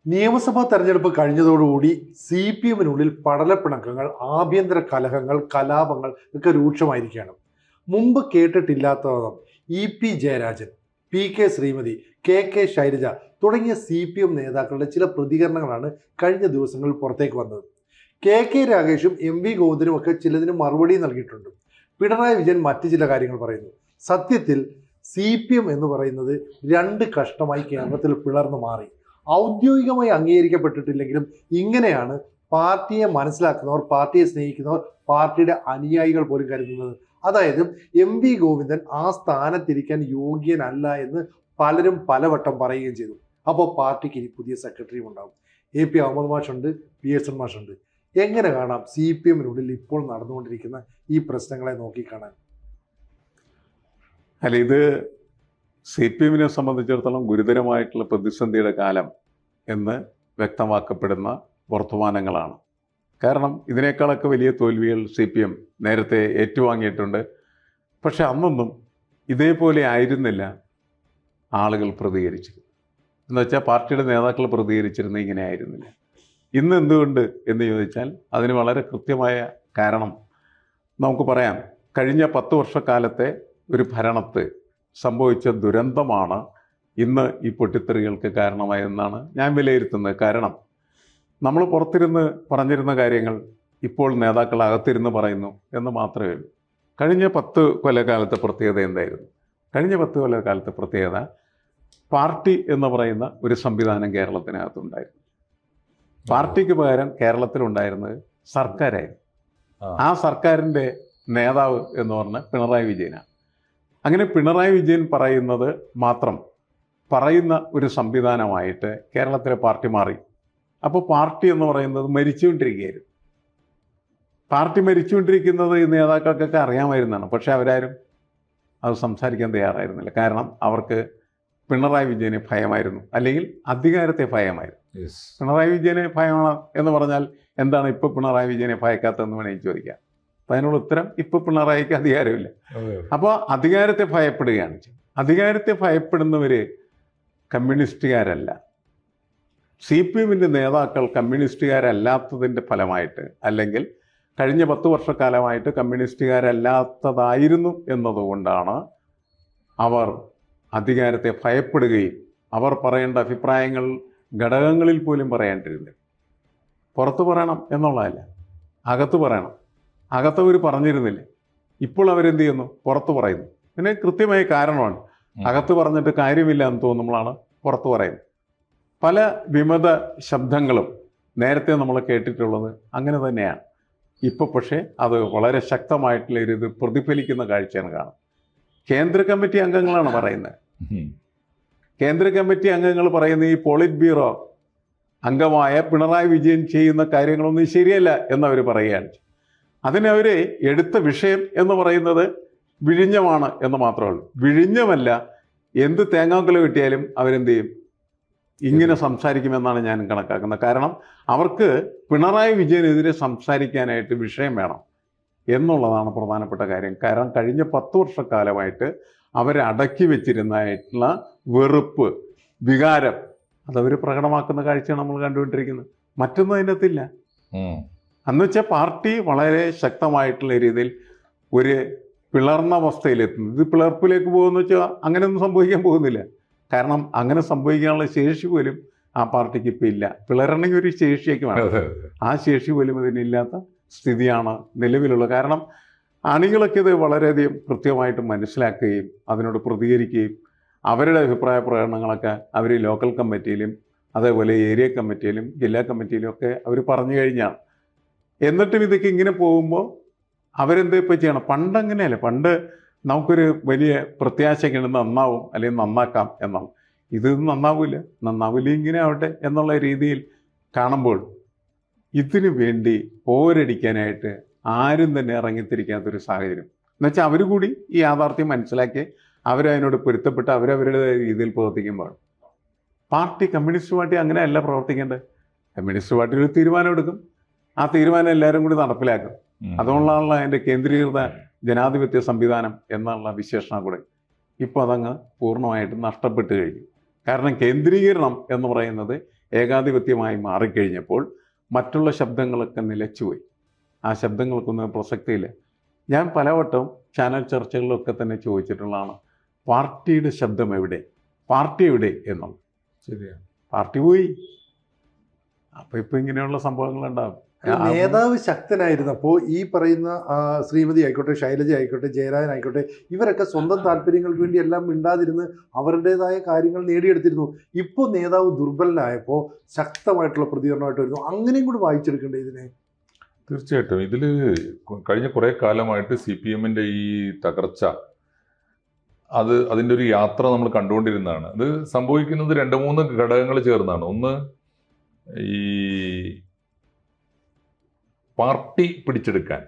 നിയമസഭാ തെരഞ്ഞെടുപ്പ് കഴിഞ്ഞതോടുകൂടി C P എമ്മിനുള്ളിൽ പടലപ്പിണക്കങ്ങൾ, ആഭ്യന്തര കലഹങ്ങൾ, കലാപങ്ങൾ ഒക്കെ രൂക്ഷമായിരിക്കുകയാണ്. മുമ്പ് കേട്ടിട്ടില്ലാത്തതും E P Jayarajan, P K Sreemathi, K K Shailaja തുടങ്ങിയ സി പി എം നേതാക്കളുടെ ചില പ്രതികരണങ്ങളാണ് കഴിഞ്ഞ ദിവസങ്ങളിൽ പുറത്തേക്ക് വന്നത്. കെ കെ രാഗേഷും എം വി ഗോവിന്ദനും ഒക്കെ ചിലതിന് മറുപടി നൽകിയിട്ടുണ്ട്. പിണറായി വിജയൻ മറ്റു ചില കാര്യങ്ങൾ പറയുന്നു. സത്യത്തിൽ സി പി എം എന്ന് പറയുന്നത് രണ്ട് കഷ്ടമായി കേരളത്തിൽ പിളർന്നു മാറി. ഔദ്യോഗികമായി അംഗീകരിക്കപ്പെട്ടിട്ടില്ലെങ്കിലും ഇങ്ങനെയാണ് പാർട്ടിയെ മനസ്സിലാക്കുന്നവർ, പാർട്ടിയെ സ്നേഹിക്കുന്നവർ, പാർട്ടിയുടെ അനുയായികൾ പോലും കരുതുന്നത്. അതായത് എം വി ഗോവിന്ദൻ ആ സ്ഥാനത്തിരിക്കാൻ യോഗ്യനല്ല എന്ന് പലരും പലവട്ടം പറയുകയും ചെയ്തു. അപ്പോൾ പാർട്ടിക്ക് ഇനി പുതിയ സെക്രട്ടറിയും ഉണ്ടാകും. എ പി അഹമ്മദ് മാഷുണ്ട്, പിയേഴ്സൺ മാഷുണ്ട്. എങ്ങനെ കാണാം സി പി എമ്മിനുള്ളിൽ ഇപ്പോൾ നടന്നുകൊണ്ടിരിക്കുന്ന ഈ പ്രശ്നങ്ങളെ നോക്കിക്കാണാൻ? അല്ല, ഇത് സി പി എമ്മിനെ സംബന്ധിച്ചിടത്തോളം ഗുരുതരമായിട്ടുള്ള പ്രതിസന്ധിയുടെ കാലം എന്ന് വ്യക്തമാക്കപ്പെടുന്ന വർത്തമാനങ്ങളാണ്. കാരണം ഇതിനേക്കാളൊക്കെ വലിയ തോൽവികൾ സി പി എം നേരത്തെ ഏറ്റുവാങ്ങിയിട്ടുണ്ട്. പക്ഷെ അന്നൊന്നും ഇതേപോലെ ആയിരുന്നില്ല ആളുകൾ പ്രതികരിച്ചിരുന്നത്. എന്നുവെച്ചാൽ പാർട്ടിയുടെ നേതാക്കൾ പ്രതികരിച്ചിരുന്നത് ഇങ്ങനെ ആയിരുന്നില്ല. ഇന്ന് എന്തുകൊണ്ട് എന്ന് ചോദിച്ചാൽ അതിന് വളരെ കൃത്യമായ കാരണം നമുക്ക് പറയാം. കഴിഞ്ഞ 10 വർഷക്കാലത്തെ ഒരു ഭരണത്ത് സംഭവിച്ച ദുരന്തമാണ് ഇന്ന് ഈ പൊട്ടിത്തെറികൾക്ക് കാരണമായെന്നാണ് ഞാൻ വിലയിരുത്തുന്നത്. കാരണം നമ്മൾ പുറത്തിരുന്ന് പറഞ്ഞിരുന്ന കാര്യങ്ങൾ ഇപ്പോൾ നേതാക്കൾ അകത്തിരുന്ന് പറയുന്നു എന്ന് മാത്രമേ ഉള്ളൂ. കഴിഞ്ഞ 10 കൊല്ലക്കാലത്തെ പ്രത്യേകത എന്തായിരുന്നു? കഴിഞ്ഞ 10 കൊല്ലക്കാലത്തെ പ്രത്യേകത പാർട്ടി എന്ന് പറയുന്ന ഒരു സംവിധാനം കേരളത്തിനകത്തുണ്ടായിരുന്നു. പാർട്ടിക്ക് പകരം കേരളത്തിലുണ്ടായിരുന്നത് സർക്കാരായിരുന്നു. ആ സർക്കാരിൻ്റെ നേതാവ് എന്ന് പറഞ്ഞാൽ പിണറായി വിജയനാണ്. അങ്ങനെ പിണറായി വിജയൻ പറയുന്നത് മാത്രം പറയുന്ന ഒരു സംവിധാനമായിട്ട് കേരളത്തിലെ പാർട്ടി മാറി. അപ്പോൾ പാർട്ടി എന്ന് പറയുന്നത് മരിച്ചുകൊണ്ടിരിക്കുകയായിരുന്നു. പാർട്ടി മരിച്ചുകൊണ്ടിരിക്കുന്നത് ഈ നേതാക്കൾക്കൊക്കെ അറിയാമായിരുന്നതാണ്. പക്ഷെ അവരാരും അത് സംസാരിക്കാൻ തയ്യാറായിരുന്നില്ല. കാരണം അവർക്ക് പിണറായി വിജയനെ ഭയമായിരുന്നു, അല്ലെങ്കിൽ അധികാരത്തെ ഭയമായിരുന്നു. പിണറായി വിജയനെ ഭയമാണ് എന്ന് പറഞ്ഞാൽ എന്താണ് ഇപ്പോൾ പിണറായി വിജയനെ ഭയക്കാത്തതെന്ന് വേണമെങ്കിൽ ചോദിക്കാം. അപ്പം അതിനുള്ള ഉത്തരം ഇപ്പോൾ പിണറായിക്ക് അധികാരമില്ല. അപ്പോൾ അധികാരത്തെ ഭയപ്പെടുകയാണ്. അധികാരത്തെ ഭയപ്പെടുന്നവർ കമ്മ്യൂണിസ്റ്റുകാരല്ല. സി പി എമ്മിൻ്റെ നേതാക്കൾ കമ്മ്യൂണിസ്റ്റുകാരല്ലാത്തതിൻ്റെ ഫലമായിട്ട്, അല്ലെങ്കിൽ കഴിഞ്ഞ 10 വർഷക്കാലമായിട്ട് കമ്മ്യൂണിസ്റ്റുകാരല്ലാത്തതായിരുന്നു എന്നതുകൊണ്ടാണ് അവർ അധികാരത്തെ ഭയപ്പെടുകയും അവർ പറയേണ്ട അഭിപ്രായങ്ങൾ ഘടകങ്ങളിൽ പോലും പറയാണ്ടിരുന്നത്. പുറത്ത് പറയണം എന്നുള്ളതല്ല, അകത്ത് പറയണം. അകത്തവർ പറഞ്ഞിരുന്നില്ല. ഇപ്പോൾ അവരെന്ത് ചെയ്യുന്നു? പുറത്ത് പറയുന്നു. പിന്നെ കൃത്യമായ കാരണമാണ്. അകത്ത് പറഞ്ഞിട്ട് കാര്യമില്ല എന്ന് തോന്നുമ്പോഴാണ് പുറത്ത് പറയുന്നത്. പല വിമത ശബ്ദങ്ങളും നേരത്തെ നമ്മൾ കേട്ടിട്ടുള്ളത് അങ്ങനെ തന്നെയാണ്. ഇപ്പോൾ പക്ഷേ അത് വളരെ ശക്തമായിട്ടുള്ള ഒരു ഇത് പ്രതിഫലിക്കുന്ന കാഴ്ചയാണ് കാണുന്നത്. കേന്ദ്ര കമ്മിറ്റി അംഗങ്ങളാണ് പറയുന്നത്. കേന്ദ്ര കമ്മിറ്റി അംഗങ്ങൾ പറയുന്ന ഈ പോളിറ്റ് ബ്യൂറോ അംഗമായ പിണറായി വിജയൻ ചെയ്യുന്ന കാര്യങ്ങളൊന്നും ശരിയല്ല എന്നവർ പറയുകയാണ്. അതിനവർ എടുത്ത വിഷയം എന്ന് പറയുന്നത് വിഴിഞ്ഞമാണ് എന്ന് മാത്രമേ ഉള്ളൂ. വിഴിഞ്ഞമല്ല, എന്ത് തേങ്ങാക്കുല കിട്ടിയാലും അവരെന്ത് ചെയ്യും? ഇങ്ങനെ സംസാരിക്കുമെന്നാണ് ഞാൻ കണക്കാക്കുന്നത്. കാരണം അവർക്ക് പിണറായി വിജയനെതിരെ സംസാരിക്കാനായിട്ട് വിഷയം വേണം എന്നുള്ളതാണ് പ്രധാനപ്പെട്ട കാര്യം. കാരണം കഴിഞ്ഞ 10 വർഷക്കാലമായിട്ട് അവരടക്കി വെച്ചിരുന്നതായിട്ടുള്ള വെറുപ്പ്, വികാരം അതവർ പ്രകടമാക്കുന്ന കാഴ്ചയാണ് നമ്മൾ കണ്ടുകൊണ്ടിരിക്കുന്നത്. മറ്റൊന്നും അതിൻ്റെ അകത്തില്ല. അന്ന് വെച്ചാൽ പാർട്ടി വളരെ ശക്തമായിട്ടുള്ള രീതിയിൽ ഒരു പിളർന്ന അവസ്ഥയിലെത്തുന്നു. ഇത് പിളർപ്പിലേക്ക് പോകുമെന്ന് വെച്ചാൽ അങ്ങനെയൊന്നും സംഭവിക്കാൻ പോകുന്നില്ല. കാരണം അങ്ങനെ സംഭവിക്കാനുള്ള ശേഷി പോലും ആ പാർട്ടിക്ക് ഇപ്പം ഇല്ല. പിളരണമെങ്കിൽ ഒരു ശേഷിയൊക്കെ വേണം. ആ ശേഷി പോലും ഇതിനില്ലാത്ത സ്ഥിതിയാണ് നിലവിലുള്ളത്. കാരണം അണികളൊക്കെ ഇത് വളരെയധികം കൃത്യമായിട്ട് മനസ്സിലാക്കുകയും അതിനോട് പ്രതികരിക്കുകയും അവരുടെ അഭിപ്രായ പ്രകടനങ്ങളൊക്കെ അവർ ലോക്കൽ കമ്മിറ്റിയിലും അതേപോലെ ഏരിയ കമ്മിറ്റിയിലും ജില്ലാ കമ്മിറ്റിയിലും ഒക്കെ അവർ പറഞ്ഞു കഴിഞ്ഞാണ്. എന്നിട്ടും ഇതൊക്കെ ഇങ്ങനെ പോകുമ്പോൾ അവരെന്ത് ഇപ്പോൾ ചെയ്യണം? പണ്ടങ്ങനെയല്ല. പണ്ട് നമുക്കൊരു വലിയ പ്രത്യാശയൊക്കെയാണ്, നന്നാവും അല്ലെങ്കിൽ നന്നാക്കാം എന്നാണ്. ഇത് നന്നാവില്ല, ഇങ്ങനെ ആവട്ടെ എന്നുള്ള രീതിയിൽ കാണുമ്പോൾ ഇതിനു വേണ്ടി പോരടിക്കാനായിട്ട് ആരും തന്നെ ഇറങ്ങിത്തിരിക്കാത്തൊരു സാഹചര്യം. എന്നുവെച്ചാൽ അവർ കൂടി ഈ യാഥാർത്ഥ്യം മനസ്സിലാക്കി അവരതിനോട് പൊരുത്തപ്പെട്ട് അവരവരുടെ രീതിയിൽ പ്രവർത്തിക്കുമ്പോൾ പാർട്ടി, കമ്മ്യൂണിസ്റ്റ് പാർട്ടി അങ്ങനെയല്ല പ്രവർത്തിക്കേണ്ടത്. കമ്മ്യൂണിസ്റ്റ് പാർട്ടി ഒരു തീരുമാനം എടുക്കും, ആ തീരുമാനം എല്ലാവരും കൂടി നടപ്പിലാക്കും. അതുകൊണ്ടാണല്ലോ അതിൻ്റെ കേന്ദ്രീകൃത ജനാധിപത്യ സംവിധാനം എന്നുള്ള വിശേഷണം കൂടെ ഇപ്പോൾ അതങ്ങ് പൂർണ്ണമായിട്ടും നഷ്ടപ്പെട്ട് കഴിഞ്ഞു. കാരണം കേന്ദ്രീകരണം എന്ന് പറയുന്നത് ഏകാധിപത്യമായി മാറിക്കഴിഞ്ഞപ്പോൾ മറ്റുള്ള ശബ്ദങ്ങളൊക്കെ നിലച്ചുപോയി. ആ ശബ്ദങ്ങൾക്കൊന്നും പ്രസക്തിയില്ല. ഞാൻ പലവട്ടം ചാനൽ ചർച്ചകളിലൊക്കെ തന്നെ ചോദിച്ചിട്ടുള്ളതാണ്, പാർട്ടിയുടെ ശബ്ദം എവിടെ, പാർട്ടി എവിടെ എന്നുള്ളത്. ശരിയാണ്. പാർട്ടി പോയി. അപ്പോൾ ഇപ്പോൾ ഇങ്ങനെയുള്ള സംഭവങ്ങളുണ്ടാകും. നേതാവ് ശക്തനായിരുന്നപ്പോൾ ഈ പറയുന്ന ശ്രീമതി ആയിക്കോട്ടെ, ശൈലജ ആയിക്കോട്ടെ, ജയരാജൻ ആയിക്കോട്ടെ, ഇവരൊക്കെ സ്വന്തം താല്പര്യങ്ങൾക്ക് വേണ്ടി എല്ലാം മിണ്ടാതിരുന്ന് അവരുടേതായ കാര്യങ്ങൾ നേടിയെടുത്തിരുന്നു. ഇപ്പോൾ നേതാവ് ദുർബലനായപ്പോൾ ശക്തമായിട്ടുള്ള പ്രതികരണമായിട്ട് വരുന്നു. അങ്ങനെയും കൂടി വായിച്ചെടുക്കണ്ടേ ഇതിനെ? തീർച്ചയായിട്ടും ഇതിൽ കഴിഞ്ഞ കുറേ കാലമായിട്ട് CPM-ന്റെ ഈ തകർച്ച, അതിൻ്റെ ഒരു യാത്ര നമ്മൾ കണ്ടുകൊണ്ടിരുന്നതാണ്. അത് സംഭവിക്കുന്നത് 2-3 ഘടകങ്ങൾ ചേർന്നാണ്. ഒന്ന്, ഈ പാർട്ടി പിടിച്ചെടുക്കാൻ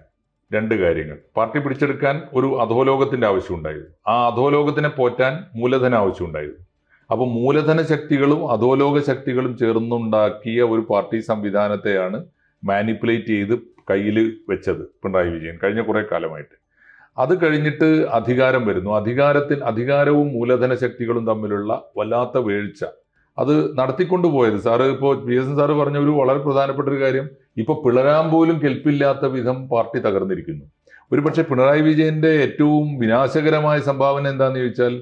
2 കാര്യങ്ങൾ. പാർട്ടി പിടിച്ചെടുക്കാൻ ഒരു അധോലോകത്തിൻ്റെ ആവശ്യമുണ്ടായിരുന്നു. ആ അധോലോകത്തിനെ പോറ്റാൻ മൂലധന ആവശ്യമുണ്ടായിരുന്നു. അപ്പോൾ മൂലധന ശക്തികളും അധോലോക ശക്തികളും ചേർന്നുണ്ടാക്കിയ ഒരു പാർട്ടി സംവിധാനത്തെയാണ് മാനിപ്പുലേറ്റ് ചെയ്ത് കയ്യിൽ വെച്ചത് പിണറായി വിജയൻ കഴിഞ്ഞ കുറേ കാലമായിട്ട്. അത് കഴിഞ്ഞിട്ട് അധികാരം വരുന്നു. അധികാരവും മൂലധന ശക്തികളും തമ്മിലുള്ള വല്ലാത്ത വീഴ്ച അത് നടത്തിക്കൊണ്ടുപോയത്. സാറ് ഇപ്പോൾ PSN സാറ് പറഞ്ഞ ഒരു വളരെ പ്രധാനപ്പെട്ട ഒരു കാര്യം, ഇപ്പോൾ പിളരാൻ പോലും കെൽപ്പില്ലാത്ത വിധം പാർട്ടി തകർന്നിരിക്കുന്നു. ഒരുപക്ഷെ പിണറായി വിജയന്റെ ഏറ്റവും വിനാശകരമായ സംഭാവന എന്താണെന്ന് ചോദിച്ചാൽ,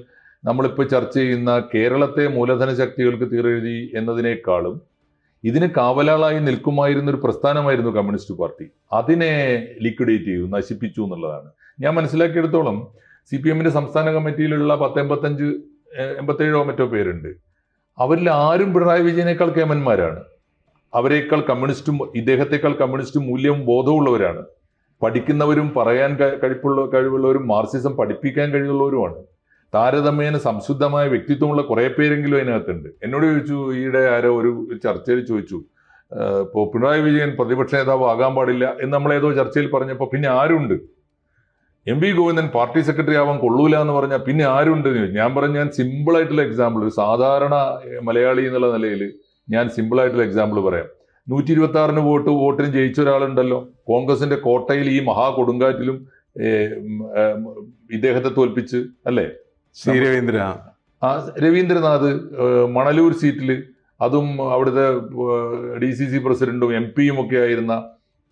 നമ്മളിപ്പോൾ ചർച്ച ചെയ്യുന്ന കേരളത്തെ മൂലധന ശക്തികൾക്ക് തീരെഴുതി എന്നതിനേക്കാളും ഇതിന് കാവലാളായി നിൽക്കുമായിരുന്ന ഒരു പ്രസ്ഥാനമായിരുന്നു കമ്മ്യൂണിസ്റ്റ് പാർട്ടി. അതിനെ ലിക്വിഡേറ്റ് ചെയ്തു, നശിപ്പിച്ചു എന്നുള്ളതാണ്. ഞാൻ മനസ്സിലാക്കിയെടുത്തോളം CPM-ന്റെ സംസ്ഥാന കമ്മിറ്റിയിലുള്ള 87 മറ്റോ പേരുണ്ട്. അവരിൽ ആരും പിണറായി വിജയനേക്കാൾ കേമന്മാരാണ്. അവരെക്കാൾ കമ്മ്യൂണിസ്റ്റും ഇദ്ദേഹത്തെക്കാൾ കമ്മ്യൂണിസ്റ്റ് മൂല്യവും ബോധമുള്ളവരാണ്. പഠിക്കുന്നവരും പറയാൻ കഴിവുള്ളവരും മാർക്സിസം പഠിപ്പിക്കാൻ കഴിവുള്ളവരുമാണ്. താരതമ്യേന സംശുദ്ധമായ വ്യക്തിത്വമുള്ള കുറേ പേരെങ്കിലും അതിനകത്തുണ്ട്. എന്നോട് ചോദിച്ചു, ഈയിടെ ആരോ ഒരു ചർച്ചയിൽ ചോദിച്ചു, ഇപ്പോൾ പിണറായി വിജയൻ പ്രതിപക്ഷ നേതാവ് ആകാൻ പാടില്ല എന്ന് നമ്മളേതോ ചർച്ചയിൽ പറഞ്ഞപ്പോൾ പിന്നെ ആരുണ്ട്? MV ഗോവിന്ദൻ പാർട്ടി സെക്രട്ടറി ആവാൻ കൊള്ളൂല എന്ന് പറഞ്ഞാൽ പിന്നെ ആരുണ്ട്? ഞാൻ പറഞ്ഞു, ഞാൻ സിമ്പിളായിട്ടുള്ള എക്സാമ്പിൾ, ഒരു സാധാരണ മലയാളി എന്നുള്ള നിലയിൽ ഞാൻ സിമ്പിളായിട്ടുള്ള എക്സാമ്പിൾ പറയാം. 126 വോട്ടിന് ജയിച്ച ഒരാളുണ്ടല്ലോ കോൺഗ്രസിന്റെ കോട്ടയിൽ, ഈ മഹാകൊടുങ്കാറ്റിലും ഇദ്ദേഹത്തെ തോൽപ്പിച്ച്, അല്ലേ? രവീന്ദ്രനാഥ് മണലൂർ സീറ്റിൽ, അതും അവിടുത്തെ DCC പ്രസിഡന്റും MP-യും ഒക്കെ ആയിരുന്ന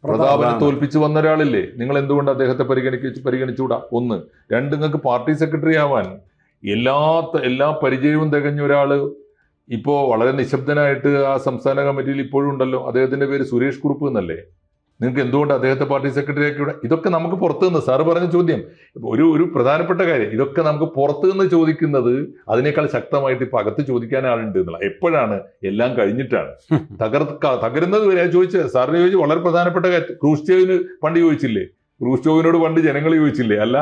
പ്രതാപനെ തോൽപ്പിച്ച് വന്ന ഒരാളില്ലേ? നിങ്ങൾ എന്തുകൊണ്ട് അദ്ദേഹത്തെ പരിഗണിച്ചുകൂടാ? 1. 2, നിങ്ങൾക്ക് പാർട്ടി സെക്രട്ടറി ആവാൻ എല്ലാ പരിചയവും തികഞ്ഞ ഒരാള് ഇപ്പോൾ വളരെ നിശബ്ദനായിട്ട് ആ സംസ്ഥാന കമ്മിറ്റിയിൽ ഇപ്പോഴും ഉണ്ടല്ലോ. അദ്ദേഹത്തിന്റെ പേര് സുരേഷ് കുറുപ്പ് എന്നല്ലേ? നിങ്ങൾക്ക് എന്തുകൊണ്ട് അദ്ദേഹത്തെ പാർട്ടി സെക്രട്ടറി ആക്കിയൂടെ? ഇതൊക്കെ നമുക്ക് പുറത്തു നിന്ന്, സാറ് പറഞ്ഞ ചോദ്യം ഒരു പ്രധാനപ്പെട്ട കാര്യം, ഇതൊക്കെ നമുക്ക് പുറത്തു നിന്ന് ചോദിക്കുന്നത് അതിനേക്കാൾ ശക്തമായിട്ട് ഇപ്പൊ അകത്ത് ചോദിക്കാൻ ആളുണ്ട് എന്നുള്ള. എപ്പോഴാണ്? എല്ലാം കഴിഞ്ഞിട്ടാണ്. തകരുന്നത് വരെ ചോദിച്ചത്. സാറിന് ചോദിച്ചു വളരെ പ്രധാനപ്പെട്ട കാര്യം. ക്രൂഷ്ചേവിന് പണ്ട് ചോദിച്ചില്ലേ? ക്രൂഷ്ചേവിനോട് പണ്ട് ജനങ്ങൾ ചോദിച്ചില്ലേ, അല്ല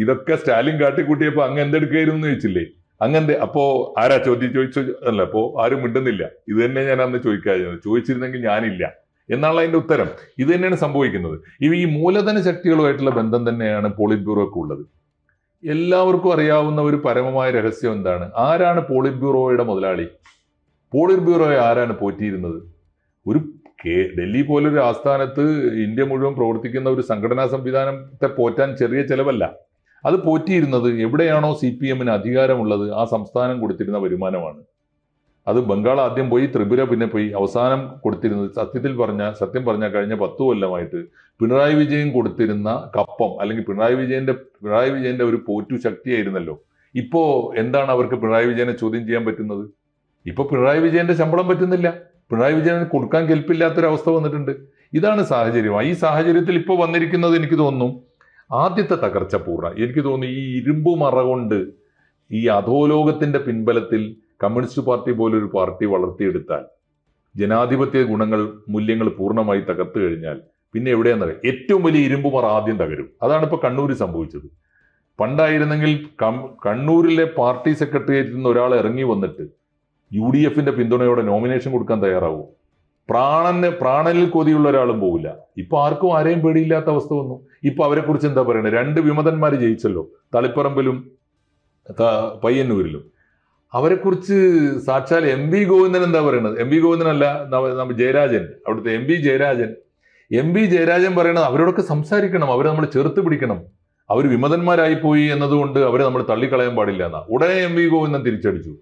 ഇതൊക്കെ സ്റ്റാലിൻ കാട്ടിക്കൂട്ടിയപ്പോ അങ്ങ് എന്തെടുക്കായിരുന്നു എന്ന് ചോദിച്ചില്ലേ? അങ്ങനത്തെ അപ്പോ ആരാ ചോദിച്ചു അല്ല, അപ്പോ ആരും മിണ്ടുന്നില്ല. ഇത് തന്നെ ഞാൻ അന്ന് ചോദിച്ചിരുന്നെങ്കിൽ ഞാനില്ല എന്നാണ് അതിന്റെ ഉത്തരം. ഇത് തന്നെയാണ് സംഭവിക്കുന്നത്. ഈ മൂലധന ശക്തികളുമായിട്ടുള്ള ബന്ധം തന്നെയാണ് പോളിറ്റ് ബ്യൂറോക്ക് ഉള്ളത്. എല്ലാവർക്കും അറിയാവുന്ന ഒരു പരമമായ രഹസ്യം എന്താണ്? ആരാണ് പോളിറ്റ് ബ്യൂറോയുടെ മുതലാളി? പോളിറ്റ് ബ്യൂറോയെ ആരാണ് പോറ്റിയിരുന്നത്? ഡൽഹി പോലൊരു ആസ്ഥാനത്ത് ഇന്ത്യ മുഴുവൻ പ്രവർത്തിക്കുന്ന ഒരു സംഘടനാ സംവിധാനത്തെ പോറ്റാൻ ചെറിയ ചെലവല്ല. അത് പോറ്റിയിരുന്നത് എവിടെയാണോ CPM-ന് അധികാരമുള്ളത് ആ സംസ്ഥാനം കൊടുത്തിരുന്ന വരുമാനമാണ്. അത് ബംഗാൾ ആദ്യം പോയി, ത്രിപുര പിന്നെ പോയി, അവസാനം കൊടുത്തിരുന്നത് സത്യം പറഞ്ഞാൽ കഴിഞ്ഞ 10 കൊല്ലമായിട്ട് പിണറായി വിജയൻ കൊടുത്തിരുന്ന കപ്പം, അല്ലെങ്കിൽ പിണറായി വിജയന്റെ ഒരു പോറ്റു ശക്തിയായിരുന്നല്ലോ. ഇപ്പോ എന്താണ് അവർക്ക് പിണറായി വിജയനെ ചോദ്യം ചെയ്യാൻ പറ്റുന്നത്? ഇപ്പൊ പിണറായി വിജയന്റെ ശമ്പളം പറ്റുന്നില്ല, പിണറായി വിജയന് കൊടുക്കാൻ കെൽപ്പില്ലാത്തൊരവസ്ഥ വന്നിട്ടുണ്ട്. ഇതാണ് സാഹചര്യം. ഈ സാഹചര്യത്തിൽ ഇപ്പോൾ വന്നിരിക്കുന്നത് എനിക്ക് തോന്നുന്നു ആദ്യത്തെ തകർച്ച പൂർണ്ണ. എനിക്ക് തോന്നുന്നു ഈ ഇരുമ്പു മറ കൊണ്ട് ഈ അധോലോകത്തിന്റെ പിൻബലത്തിൽ കമ്മ്യൂണിസ്റ്റ് പാർട്ടി പോലൊരു പാർട്ടി വളർത്തിയെടുത്താൽ, ജനാധിപത്യ മൂല്യങ്ങൾ പൂർണ്ണമായി തകർത്തു കഴിഞ്ഞാൽ പിന്നെ എവിടെയാണെന്നറിയാം, ഏറ്റവും വലിയ ഇരുമ്പുമറ ആദ്യം തകരും. അതാണ് ഇപ്പോൾ കണ്ണൂരിൽ സംഭവിച്ചത്. പണ്ടായിരുന്നെങ്കിൽ കണ്ണൂരിലെ പാർട്ടി സെക്രട്ടേറിയറ്റിൽ നിന്ന് ഒരാൾ ഇറങ്ങി വന്നിട്ട് UDF-ന്റെ പിന്തുണയോടെ നോമിനേഷൻ കൊടുക്കാൻ തയ്യാറാവും. പ്രാണനിൽ കൊതിയുള്ള ഒരാളും പോകില്ല. ഇപ്പൊ ആർക്കും ആരെയും പേടിയില്ലാത്ത അവസ്ഥ വന്നു. ഇപ്പൊ അവരെക്കുറിച്ച് എന്താ പറയുന്നത്? 2 വിമതന്മാർ ജയിച്ചല്ലോ, തളിപ്പറമ്പിലും പയ്യന്നൂരിലും. അവരെക്കുറിച്ച് സാക്ഷാൽ MV ഗോവിന്ദൻ എന്താ പറയുന്നത്? MV ഗോവിന്ദനല്ല, ജയരാജൻ, അവിടുത്തെ MV ജയരാജൻ പറയണത് അവരോടൊക്കെ സംസാരിക്കണം, അവരെ നമ്മൾ ചേർത്ത് പിടിക്കണം, അവർ വിമതന്മാരായി പോയി എന്നതുകൊണ്ട് അവരെ നമ്മൾ തള്ളിക്കളയാൻ പാടില്ല എന്നാ. ഉടനെ MV ഗോവിന്ദൻ തിരിച്ചടിച്ചു.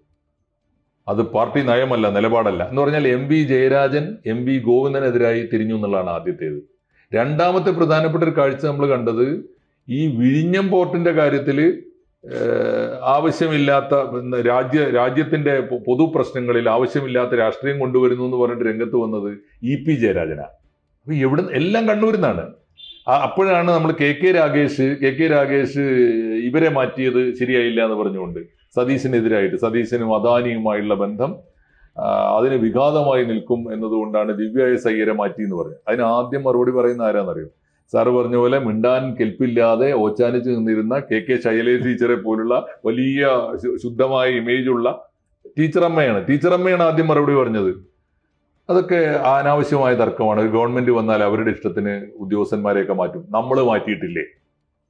അത് പാർട്ടി നയമല്ല, നിലപാടല്ല എന്ന് പറഞ്ഞാൽ M V Jayarajan M V ഗോവിന്ദനെതിരായി തിരിഞ്ഞു എന്നുള്ളതാണ് ആദ്യത്തേത്. രണ്ടാമത്തെ പ്രധാനപ്പെട്ട ഒരു കാഴ്ച നമ്മൾ കണ്ടത് ഈ വിഴിഞ്ഞം പോർട്ടിന്റെ കാര്യത്തിൽ ആവശ്യമില്ലാത്ത രാജ്യത്തിന്റെ പൊതു പ്രശ്നങ്ങളിൽ ആവശ്യമില്ലാത്ത രാഷ്ട്രീയം കൊണ്ടുവരുന്നു എന്ന് പറഞ്ഞിട്ട് രംഗത്ത് വന്നത് EP ജയരാജനാണ്. അപ്പൊ എവിടെ എല്ലാം കണ്ണൂരിന്നാണ്. അപ്പോഴാണ് നമ്മൾ കെ കെ രാഗേഷ് ഇവരെ മാറ്റിയത് ശരിയായില്ല എന്ന് പറഞ്ഞുകൊണ്ട് സതീശനെതിരായിട്ട്, സതീശനും അദാനിയുമായുള്ള ബന്ധം അതിന് വിഘാതമായി നിൽക്കും എന്നതുകൊണ്ടാണ് ദിവ്യ എസ് അയ്യരെ മാറ്റി എന്ന് പറഞ്ഞു. അതിന് ആദ്യം മറുപടി പറയുന്ന ആരാന്നറിയോ? സാറ് പറഞ്ഞ പോലെ മിണ്ടാൻ കെൽപ്പില്ലാതെ ഓച്ചാനിച്ച് നിന്നിരുന്ന കെ ശൈലജ ടീച്ചറെ പോലുള്ള വലിയ ശുദ്ധമായ ഇമേജുള്ള ടീച്ചറമ്മയാണ് ആദ്യം മറുപടി പറഞ്ഞത്. അതൊക്കെ അനാവശ്യമായ തർക്കമാണ്. ഒരു ഗവൺമെന്റ് വന്നാൽ അവരുടെ ഇഷ്ടത്തിന് ഉദ്യോഗസ്ഥന്മാരെയൊക്കെ മാറ്റും. നമ്മൾ മാറ്റിയിട്ടില്ലേ?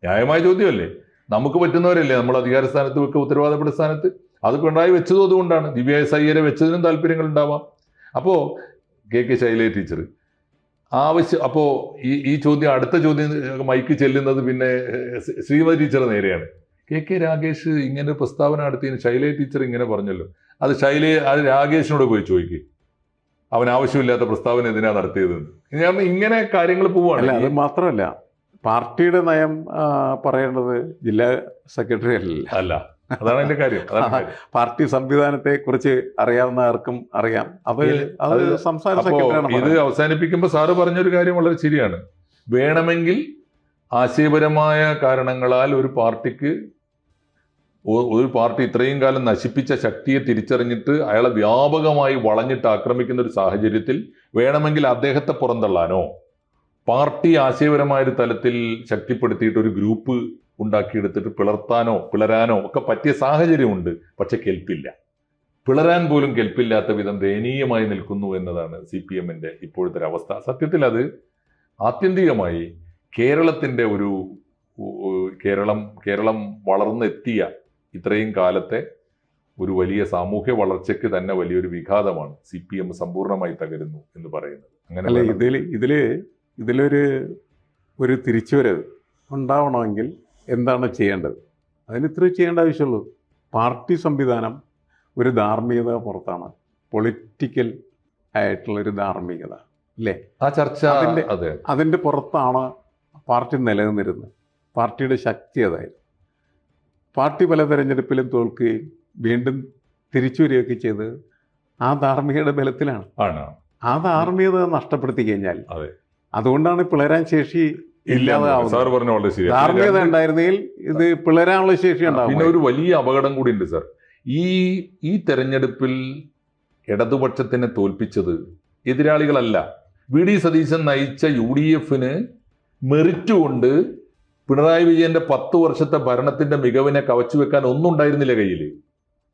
ന്യായമായ ചോദ്യമല്ലേ? നമുക്ക് പറ്റുന്നവരല്ലേ നമ്മൾ അധികാര സ്ഥാനത്ത് വെക്കുക, ഉത്തരവാദപ്പെട്ട സ്ഥാനത്ത്. അത് പിണറായി വെച്ചതും അതുകൊണ്ടാണ്. ദിവ്യ എസ് അയ്യരെ വെച്ചതിനും താല്പര്യങ്ങൾ ഉണ്ടാവാം. അപ്പോ കെ ശൈലജ ടീച്ചർ അപ്പോ ഈ ചോദ്യം, അടുത്ത ചോദ്യം മൈക്ക് ചെല്ലുന്നത് പിന്നെ ശ്രീമതി ടീച്ചർ നേരെയാണ്. കെ രാഗേഷ് ഇങ്ങനെ പ്രസ്താവന നടത്തിയതിന് ശൈലജ ടീച്ചർ ഇങ്ങനെ പറഞ്ഞല്ലോ, അത് രാഗേഷിനോട് പോയി ചോദിക്കുക, അവൻ ആവശ്യമില്ലാത്ത പ്രസ്താവന എന്തിനാ നടത്തിയതെന്ന്. ഞാൻ ഇങ്ങനെ കാര്യങ്ങൾ പോവുകയാണ്. അത് മാത്രമല്ല, പാർട്ടിയുടെ നയം പറയേണ്ടത് ജില്ലാ സെക്രട്ടറി അല്ല. അതാണ് എന്റെ കാര്യം. പാർട്ടി സംവിധാനത്തെ കുറിച്ച് അറിയാവുന്ന ആർക്കും അറിയാം. അത് സംസ്ഥാന സെക്രട്ടറിയാണ്. ഇത് അവസാനിപ്പിക്കുമ്പോൾ സാറ് പറഞ്ഞൊരു കാര്യം വളരെ ശരിയാണ്. വേണമെങ്കിൽ ആശയപരമായ കാരണങ്ങളാൽ ഒരു പാർട്ടി ഇത്രയും കാലം നശിപ്പിച്ച ശക്തിയെ തിരിച്ചറിഞ്ഞിട്ട് അയാളെ വ്യാപകമായി വളഞ്ഞിട്ട് ആക്രമിക്കുന്ന ഒരു സാഹചര്യത്തിൽ വേണമെങ്കിൽ അദ്ദേഹത്തെ പുറന്തള്ളാനോ പാർട്ടി ആശയപരമായ ഒരു തലത്തിൽ ശക്തിപ്പെടുത്തിയിട്ട് ഒരു ഗ്രൂപ്പ് ഉണ്ടാക്കിയെടുത്തിട്ട് പിളരാനോ ഒക്കെ പറ്റിയ സാഹചര്യമുണ്ട്. പക്ഷെ കെൽപ്പില്ല. പിളരാൻ പോലും കെൽപ്പില്ലാത്ത വിധം ദയനീയമായി നിൽക്കുന്നു എന്നതാണ് CPM-ന്റെ ഇപ്പോഴത്തെ ഒരു അവസ്ഥ. സത്യത്തിൽ അത് ആത്യന്തികമായി കേരളത്തിന്റെ കേരളം വളർന്നെത്തിയ ഇത്രയും കാലത്തെ ഒരു വലിയ സാമൂഹ്യ വളർച്ചയ്ക്ക് തന്നെ വലിയൊരു വിഘാതമാണ്. CPM സമ്പൂർണ്ണമായി തകരുന്നു എന്ന് പറയുന്നത്. അങ്ങനെ ഇതിലൊരു തിരിച്ചുവരവ് ഉണ്ടാവണമെങ്കിൽ എന്താണ് ചെയ്യേണ്ടത്? അതിന് ഇത്ര ചെയ്യേണ്ട ആവശ്യമുള്ളൂ. പാർട്ടി സംവിധാനം ഒരു ധാർമ്മികത പുറത്താണ്, പൊളിറ്റിക്കൽ ആയിട്ടുള്ളൊരു ധാർമ്മികത അല്ലേ? ആ ചർച്ച അതിൻ്റെ പുറത്താണ് പാർട്ടി നിലനിന്നിരുന്നത്. പാർട്ടിയുടെ ശക്തി അതായിരുന്നു. പാർട്ടി പല തെരഞ്ഞെടുപ്പിലും തോൽക്കുകയും വീണ്ടും തിരിച്ചു വരികയൊക്കെ ചെയ്ത് ആ ധാർമ്മികയുടെ ബലത്തിലാണ്. ആ ധാർമ്മികത നഷ്ടപ്പെടുത്തി കഴിഞ്ഞാൽ അതുകൊണ്ടാണ് പിളരാൻ ശേഷി ഇല്ലാതാവുന്നത്. ധാർമ്മികത ഉണ്ടായിരുന്നെങ്കിൽ ഇത് പിളരാനുള്ള ശേഷി ഉണ്ടാവും. പിന്നെ ഒരു വലിയ അപകടം കൂടി ഉണ്ട് സാർ. ഈ തെരഞ്ഞെടുപ്പിൽ ഇടതുപക്ഷത്തിനെ തോൽപ്പിച്ചത് എതിരാളികളല്ല. VD സതീശൻ നയിച്ച UDF-ന് മെറിറ്റ് കൊണ്ട് പിണറായി വിജയന്റെ 10 വർഷത്തെ ഭരണത്തിന്റെ മികവിനെ കവച്ചു വെക്കാൻ ഒന്നും ഉണ്ടായിരുന്നില്ല കയ്യിൽ.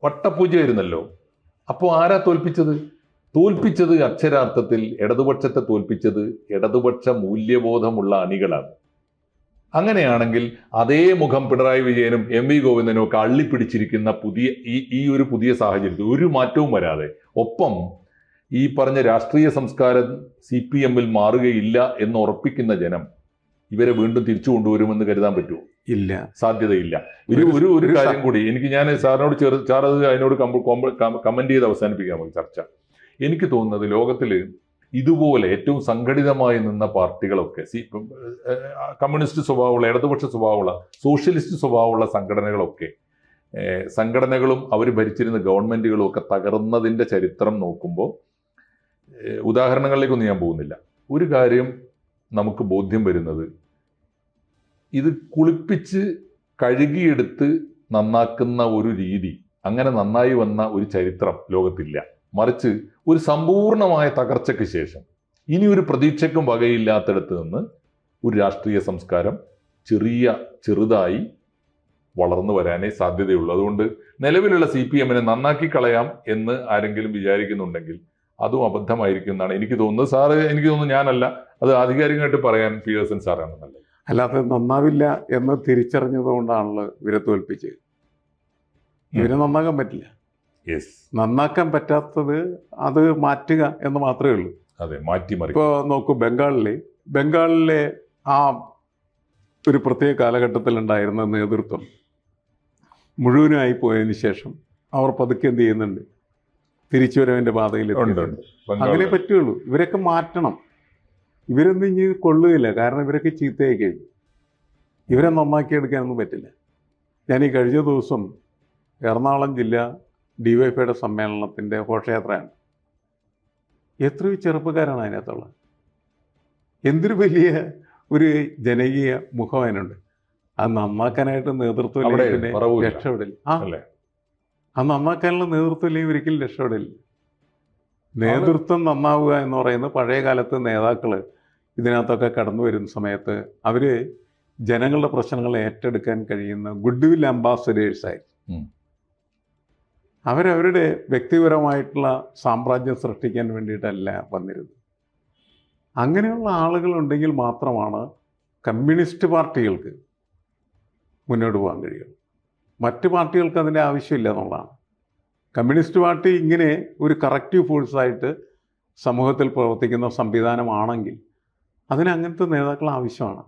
വട്ടപൂജയായിരുന്നല്ലോ. അപ്പോൾ ആരാ തോൽപ്പിച്ചത് അക്ഷരാർത്ഥത്തിൽ ഇടതുപക്ഷത്തെ തോൽപ്പിച്ചത് ഇടതുപക്ഷ മൂല്യബോധമുള്ള അണികളാണ്. അങ്ങനെയാണെങ്കിൽ അതേ മുഖം പിണറായി വിജയനും MV ഗോവിന്ദനും ഒക്കെ അള്ളിപ്പിടിച്ചിരിക്കുന്ന ഒരു പുതിയ സാഹചര്യത്തിൽ ഒരു മാറ്റവും വരാതെ, ഒപ്പം ഈ പറഞ്ഞ രാഷ്ട്രീയ സംസ്കാരം CPM-ൽ മാറുകയില്ല എന്ന് ഉറപ്പിക്കുന്ന ജനം ഇവരെ വീണ്ടും തിരിച്ചു കൊണ്ടുവരുമെന്ന് കരുതാൻ പറ്റുമോ? ഇല്ല, സാധ്യതയില്ല. ഒരു കാര്യം കൂടി ഞാൻ സാറിനോട് സാർ അത് അതിനോട് കമന്റ് ചെയ്ത് അവസാനിപ്പിക്കാം ചർച്ച. എനിക്ക് തോന്നുന്നത് ലോകത്തിൽ ഇതുപോലെ ഏറ്റവും സംഘടിതമായി നിന്ന പാർട്ടികളൊക്കെ കമ്മ്യൂണിസ്റ്റ് സ്വഭാവമുള്ള, ഇടതുപക്ഷ സ്വഭാവമുള്ള, സോഷ്യലിസ്റ്റ് സ്വഭാവമുള്ള സംഘടനകളും അവർ ഭരിച്ചിരുന്ന ഗവൺമെന്റുകളും ഒക്കെ തകർന്നതിൻ്റെ ചരിത്രം നോക്കുമ്പോൾ, ഉദാഹരണങ്ങളിലേക്കൊന്നും ഞാൻ പോകുന്നില്ല, ഒരു കാര്യം നമുക്ക് ബോധ്യം വരുന്നത്, ഇത് കുളിപ്പിച്ച് കഴുകിയെടുത്ത് നന്നാക്കുന്ന ഒരു രീതി, അങ്ങനെ നന്നായി വന്ന ഒരു ചരിത്രം ലോകത്തില്ല. മറിച്ച് ഒരു സമ്പൂർണമായ തകർച്ചയ്ക്ക് ശേഷം ഇനി ഒരു പ്രതീക്ഷയ്ക്കും വകയില്ലാത്തിടത്ത് നിന്ന് ഒരു രാഷ്ട്രീയ സംസ്കാരം ചെറുതായി വളർന്നു വരാനേ സാധ്യതയുള്ളൂ. അതുകൊണ്ട് നിലവിലുള്ള CPM-നെ നന്നാക്കി കളയാം എന്ന് ആരെങ്കിലും വിചാരിക്കുന്നുണ്ടെങ്കിൽ അതും അബദ്ധമായിരിക്കും എന്നാണ് എനിക്ക് തോന്നുന്നത്. എനിക്ക് തോന്നുന്നു ഞാനല്ല, അത് ആധികാരികമായിട്ട് പറയാൻ പിയേഴ്സൺ സാറാണ് നല്ലത്. അല്ലാതെ നന്നാവില്ല എന്ന് തിരിച്ചറിഞ്ഞതുകൊണ്ടാണല്ലോ ഇവരെ തോൽപ്പിച്ചത്. ഇവരെ നന്നാക്കാൻ പറ്റില്ല. നന്നാക്കാൻ പറ്റാത്തത് അത് മാറ്റുക എന്ന് മാത്രമേ ഉള്ളൂ. അതെ, മാറ്റിമറി. ഇപ്പോൾ നോക്കൂ, ബംഗാളിലെ ആ ഒരു പ്രത്യേക കാലഘട്ടത്തിൽ ഉണ്ടായിരുന്ന നേതൃത്വം മുഴുവനായി പോയതിന് ശേഷം അവർ പതുക്കെ എന്ത് ചെയ്യുന്നുണ്ട്, തിരിച്ചുവരവിൻ്റെ പാതയിൽ ഉണ്ട്. അങ്ങനെ പറ്റുള്ളൂ. ഇവരൊക്കെ മാറ്റണം. ഇവരൊന്നും ഇനി കൊള്ളുകയില്ല. കാരണം ഇവരൊക്കെ ചീത്തയായി കഴിഞ്ഞു. ഇവരെ നന്നാക്കിയെടുക്കാനൊന്നും പറ്റില്ല. ഞാൻ ഈ കഴിഞ്ഞ ദിവസം എറണാകുളം ജില്ലാ DYFIയുടെ സമ്മേളനത്തിൻ്റെ ഘോഷയാത്രയാണ്. എത്രയോ ചെറുപ്പക്കാരാണ് അതിനകത്തുള്ളത്. എന്തൊരു വലിയ ഒരു ജനകീയ മുഖം അതിനുണ്ട്. അത് നന്നാക്കാനായിട്ട് നേതൃത്വം രക്ഷപ്പെടില്ല. അത് നന്നാക്കാനുള്ള നേതൃത്വം ഇല്ലെങ്കിൽ ഒരിക്കലും രക്ഷപ്പെടില്ല. നേതൃത്വം നന്നാവുക എന്ന് പറയുന്നത് പഴയ കാലത്ത് നേതാക്കൾ ഇതിനകത്തൊക്കെ കടന്നു വരുന്ന സമയത്ത് അവർ ജനങ്ങളുടെ പ്രശ്നങ്ങൾ ഏറ്റെടുക്കാൻ കഴിയുന്ന ഗുഡ് വിൽ അംബാസഡേഴ്സായി. അവരവരുടെ വ്യക്തിപരമായിട്ടുള്ള സാമ്രാജ്യം സൃഷ്ടിക്കാൻ വേണ്ടിയിട്ടല്ല വന്നിരുന്നത്. അങ്ങനെയുള്ള ആളുകളുണ്ടെങ്കിൽ മാത്രമാണ് കമ്മ്യൂണിസ്റ്റ് പാർട്ടികൾക്ക് മുന്നോട്ട് പോകാൻ കഴിയുള്ളൂ. മറ്റ് പാർട്ടികൾക്ക് അതിൻ്റെ ആവശ്യമില്ല എന്നുള്ളതാണ്. കമ്മ്യൂണിസ്റ്റ് പാർട്ടി ഇങ്ങനെ ഒരു കറക്റ്റീവ് ഫോഴ്സായിട്ട് സമൂഹത്തിൽ പ്രവർത്തിക്കുന്ന സംവിധാനമാണെങ്കിൽ അതിന് അങ്ങനത്തെ നേതാക്കൾ ആവശ്യമാണ്.